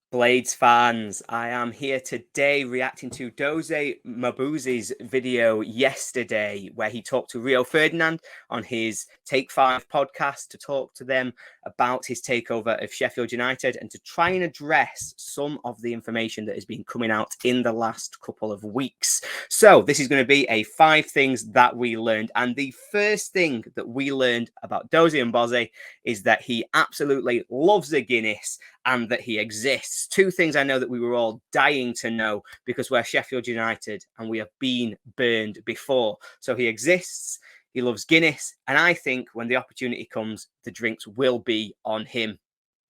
Blades fans, I am here today reacting to Dozy Mmobuosi's video yesterday where he talked to Rio Ferdinand on his Take 5 podcast to talk to them about his takeover of Sheffield United and to try and address some of the information that has been coming out in the last couple of weeks. So this is going to be a 5 things that we learned. And the first thing that we learned about Dozy Mmobuosi is that he absolutely loves a Guinness and that he exists. 2 things I know that we were all dying to know because we're Sheffield United and we have been burned before. So he exists, he loves Guinness, and I think when the opportunity comes, the drinks will be on him.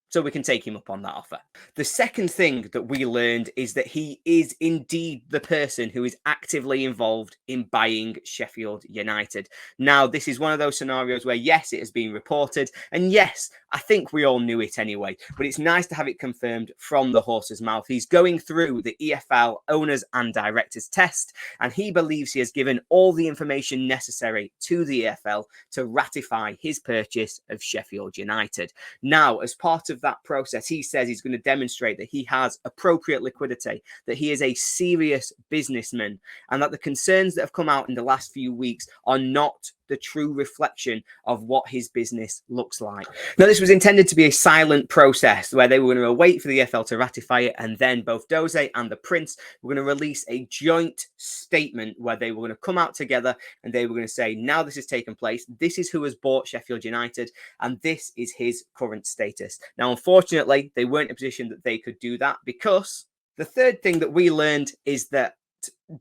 So we can take him up on that offer. The second thing that we learned is that he is indeed the person who is actively involved in buying Sheffield United. Now, this is one of those scenarios where, yes, it has been reported, and yes, I think we all knew it anyway, but it's nice to have it confirmed from the horse's mouth. He's going through the EFL owners and directors test, and he believes he has given all the information necessary to the EFL to ratify his purchase of Sheffield United. Now, as part of that process, he says he's going to demonstrate that he has appropriate liquidity, that he is a serious businessman, and that the concerns that have come out in the last few weeks are not the true reflection of what his business looks like. Now, this was intended to be a silent process where they were going to wait for the EFL to ratify it, and then both Dozy and the Prince were going to release a joint statement where they were going to come out together and they were going to say, now this has taken place, this is who has bought Sheffield United, and this is his current status. Now, unfortunately, they weren't in a position that they could do that because the third thing that we learned is that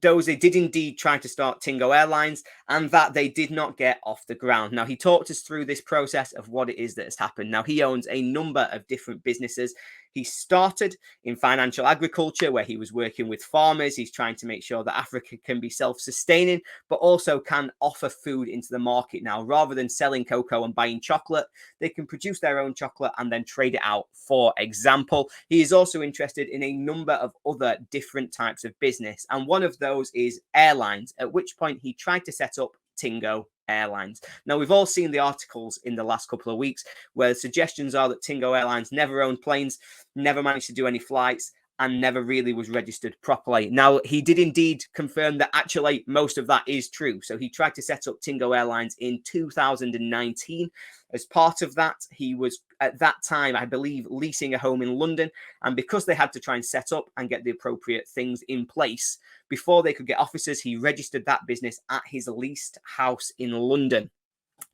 Dozy did indeed try to start Tingo Airlines and that they did not get off the ground. Now, he talked us through this process of what it is that has happened. Now, he owns a number of different businesses. He started in financial agriculture where he was working with farmers. He's trying to make sure that Africa can be self-sustaining, but also can offer food into the market now. Rather than selling cocoa and buying chocolate, they can produce their own chocolate and then trade it out, for example. He is also interested in a number of other different types of business, and one of those is airlines, at which point he tried to set up Tingo Airlines. Now, we've all seen the articles in the last couple of weeks where the suggestions are that Tingo Airlines never owned planes, never managed to do any flights, and never really was registered properly. Now, he did indeed confirm that actually most of that is true. So he tried to set up Tingo Airlines in 2019. As part of that, he was at that time, I believe, leasing a home in London. And because they had to try and set up and get the appropriate things in place before they could get offices, he registered that business at his leased house in London.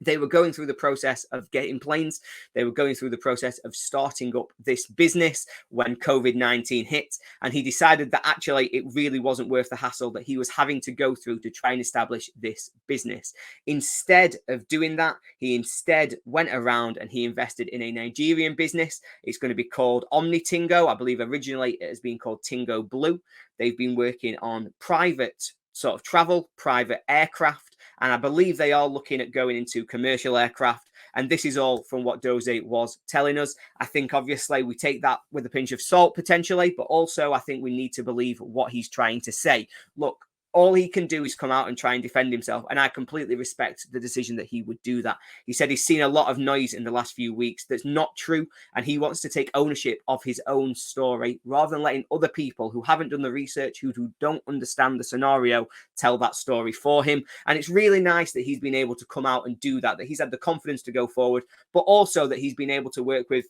They were going through the process of getting planes. They were going through the process of starting up this business when COVID-19 hit. And he decided that actually it really wasn't worth the hassle that he was having to go through to try and establish this business. Instead of doing that, he instead went around and he invested in a Nigerian business. It's going to be called Tingo. I believe originally it has been called Tingo Blue. They've been working on private sort of travel, private aircraft, and I believe they are looking at going into commercial aircraft. And this is all from what Dozy was telling us. I think obviously we take that with a pinch of salt potentially, but also I think we need to believe what he's trying to say. Look, all he can do is come out and try and defend himself. And I completely respect the decision that he would do that. He said he's seen a lot of noise in the last few weeks that's not true. And he wants to take ownership of his own story rather than letting other people who haven't done the research, who don't understand the scenario, tell that story for him. And it's really nice that he's been able to come out and do that, that he's had the confidence to go forward, but also that he's been able to work with,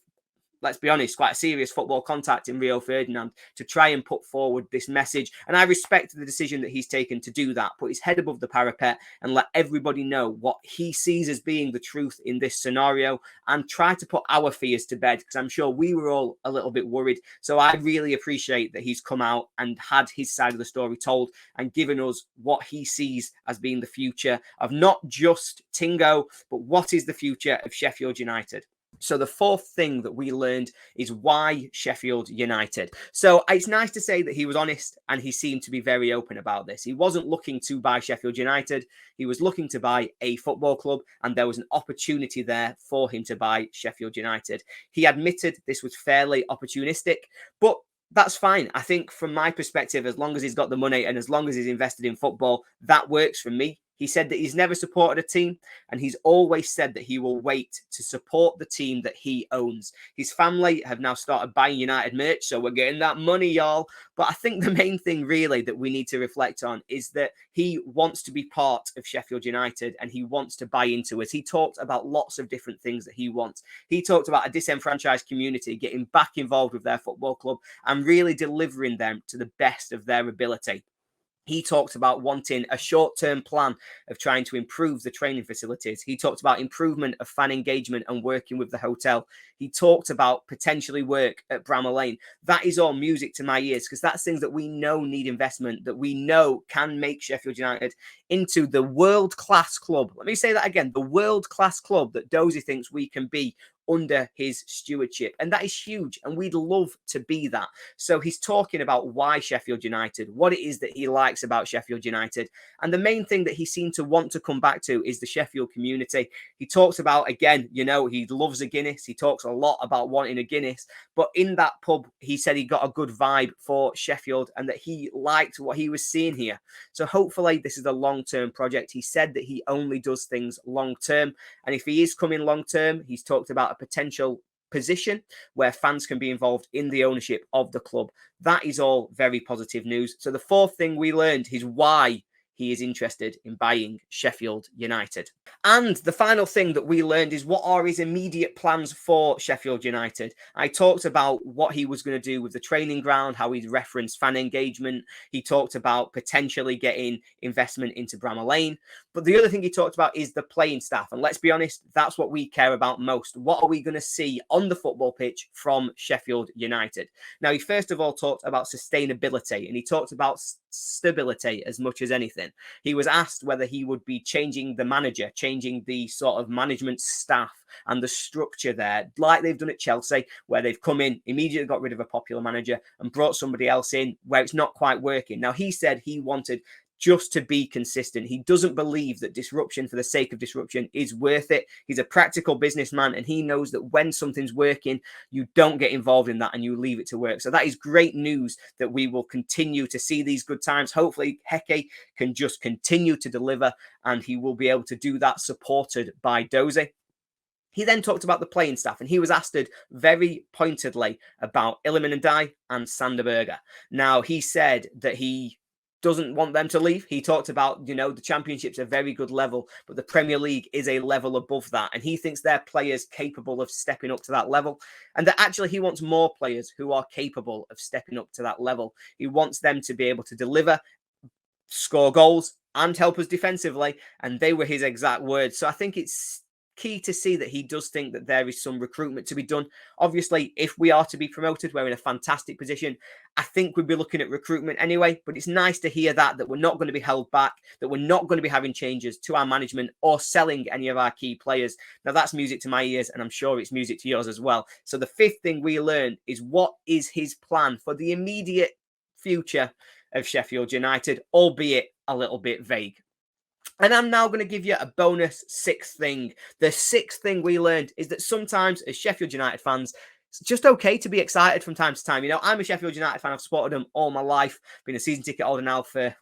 let's be honest, quite a serious football contact in Rio Ferdinand to try and put forward this message. And I respect the decision that he's taken to do that, put his head above the parapet and let everybody know what he sees as being the truth in this scenario and try to put our fears to bed, because I'm sure we were all a little bit worried. So I really appreciate that he's come out and had his side of the story told and given us what he sees as being the future of not just Tingo, but what is the future of Sheffield United. So the fourth thing that we learned is why Sheffield United. So it's nice to say that he was honest and he seemed to be very open about this. He wasn't looking to buy Sheffield United. He was looking to buy a football club, and there was an opportunity there for him to buy Sheffield United. He admitted this was fairly opportunistic, but that's fine. I think from my perspective, as long as he's got the money and as long as he's invested in football, that works for me. He said that he's never supported a team, and he's always said that he will wait to support the team that he owns. His family have now started buying United merch, so we're getting that money, y'all. But I think the main thing really that we need to reflect on is that he wants to be part of Sheffield United and he wants to buy into us. He talked about lots of different things that he wants. He talked about a disenfranchised community getting back involved with their football club and really delivering them to the best of their ability. He talked about wanting a short-term plan of trying to improve the training facilities. He talked about improvement of fan engagement and working with the hotel. He talked about potentially work at Bramall Lane. That is all music to my ears because that's things that we know need investment, that we know can make Sheffield United into the world-class club. Let me say that again, the world-class club that Dozy thinks we can be under his stewardship. And that is huge. And we'd love to be that. So he's talking about why Sheffield United, what it is that he likes about Sheffield United. And the main thing that he seemed to want to come back to is the Sheffield community. He talks about, again, you know, he loves a Guinness. He talks a lot about wanting a Guinness. But in that pub, he said he got a good vibe for Sheffield and that he liked what he was seeing here. So hopefully this is a long-term project. He said that he only does things long-term. And if he is coming long-term, he's talked about a potential position where fans can be involved in the ownership of the club. That is all very positive news. So the fourth thing we learned is why he is interested in buying Sheffield United. And the final thing that we learned is what are his immediate plans for Sheffield United. I talked about what he was going to do with the training ground, how he'd referenced fan engagement. He talked about potentially getting investment into Bramall Lane. But the other thing he talked about is the playing staff. And let's be honest, that's what we care about most. What are we going to see on the football pitch from Sheffield United? Now, he first of all talked about sustainability and he talked about stability as much as anything. He was asked whether he would be changing the manager, changing the sort of management staff and the structure there, like they've done at Chelsea, where they've come in, immediately got rid of a popular manager and brought somebody else in where it's not quite working. Now, he said he wanted just to be consistent. He doesn't believe that disruption for the sake of disruption is worth it. He's a practical businessman and he knows that when something's working, you don't get involved in that and you leave it to work. So that is great news that we will continue to see these good times. Hopefully 𝗂𝗂𝗂𝗂 can just continue to deliver and he will be able to do that supported by Dozy. He then talked about the playing staff and he was asked very pointedly about 𝗬𝗏 Ndiaye and Sander Berge. Now, he said that he doesn't want them to leave. He talked about, you know, the Championship's a very good level, but the Premier League is a level above that. And he thinks they're players capable of stepping up to that level. And that actually he wants more players who are capable of stepping up to that level. He wants them to be able to deliver, score goals and help us defensively. And they were his exact words. So I think it's key to see that he does think that there is some recruitment to be done. Obviously, if we are to be promoted, we're in a fantastic position. I think we'd be looking at recruitment anyway, but it's nice to hear that we're not going to be held back, that we're not going to be having changes to our management or selling any of our key players. Now, that's music to my ears, and I'm sure it's music to yours as well. So the fifth thing we learned is what is his plan for the immediate future of Sheffield United, albeit a little bit vague. And I'm now going to give you a bonus sixth thing. The sixth thing we learned is that sometimes as Sheffield United fans, it's just okay to be excited from time to time. You know, I'm a Sheffield United fan. I've supported them all my life. Been a season ticket holder now for,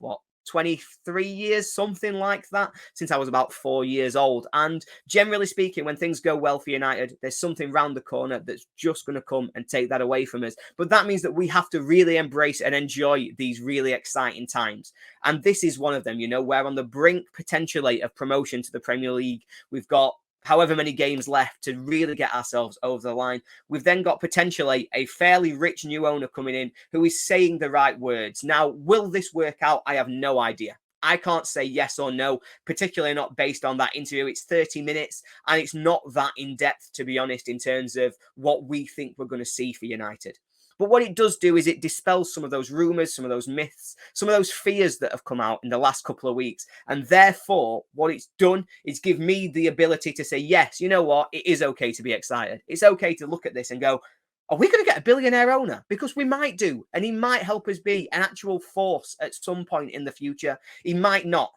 23 years, something like that, since I was about 4 years old. And generally speaking, when things go well for United, there's something round the corner that's just going to come and take that away from us. But that means that we have to really embrace and enjoy these really exciting times. And this is one of them. You know, we're on the brink potentially of promotion to the Premier League. We've got however many games left to really get ourselves over the line. We've then got potentially a fairly rich new owner coming in who is saying the right words. Now, will this work out? I have no idea. I can't say yes or no, particularly not based on that interview. It's 30 minutes and it's not that in-depth, to be honest, in terms of what we think we're going to see for United. But what it does do is it dispels some of those rumours, some of those myths, some of those fears that have come out in the last couple of weeks. And therefore, what it's done is give me the ability to say, yes, you know what? It is okay to be excited. It's okay to look at this and go, are we going to get a billionaire owner? Because we might do. And he might help us be an actual force at some point in the future. He might not.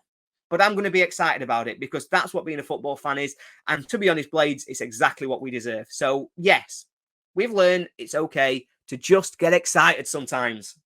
But I'm going to be excited about it because that's what being a football fan is. And to be honest, Blades, it's exactly what we deserve. So, yes, we've learned it's okay to just get excited sometimes.